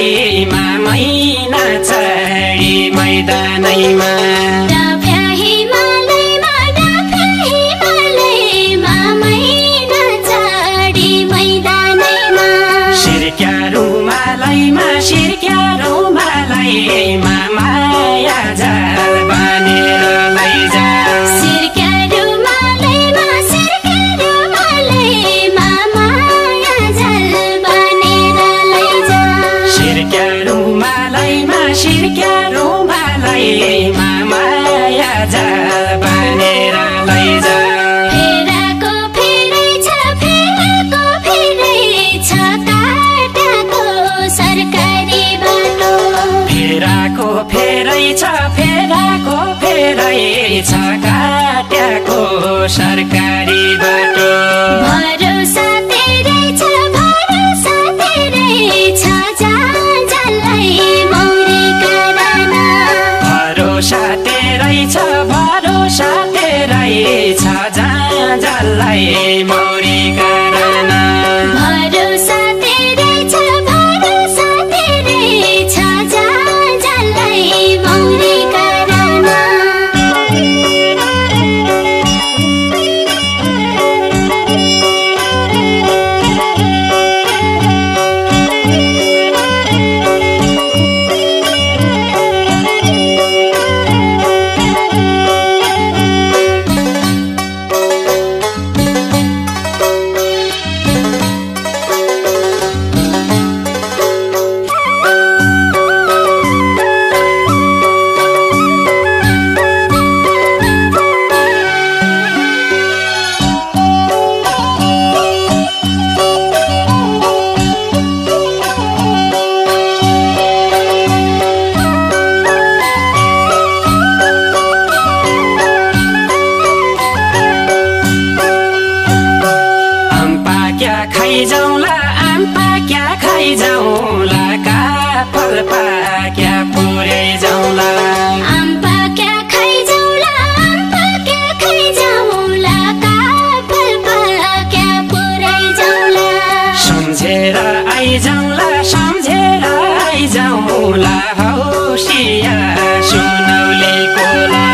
मैदानैमा मैना चढी मैदानैमा शिर्क्या रुमालैमा माया जाल बानेर लैजा शिर्क्या रुमालैमा माया जाल बानेर लैजा शिर्क्या रुमालैमा माया जाल बानेर लैजा फेराको फेरै छ काटाको सरकारी बाटो फेराको फेरै छ काट्याको सरकारी बाटो भरोसा तेरै छ जाललाई मौरीका दाना भरोसा तेरै छ जाललाई मौरीका दाना भरोसा तेरै छ जाललाई मौरीका दाना खाइजाउँला काफल पाक्या पुरै जाउँला आम पाक्या खाइजाउँला काफल पाक्या पुरै जाउँला सम्झेर आइजाउँला हौसिया सुनौले कोला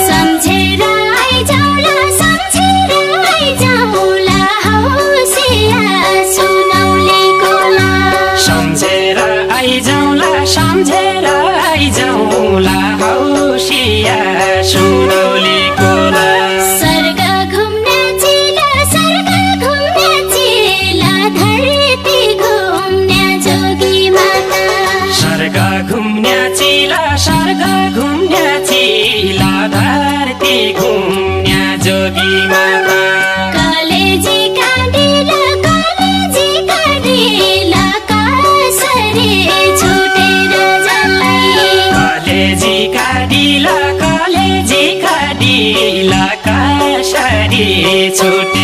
सम्झेर आइजाउँला हौसिया सुनौले कोला सम्झेर आइजाउँला हौसिया सुनौले कोला स्वर्ग घुम्ने चिला धरती घुम्ने जोगी माता स्वर्ग घुम्ने चिला धरती घुम्ने जोगी माता कलेजी काँडिला कसरी छुटेर जाललाई कलेजी काँडिला कसरी छुट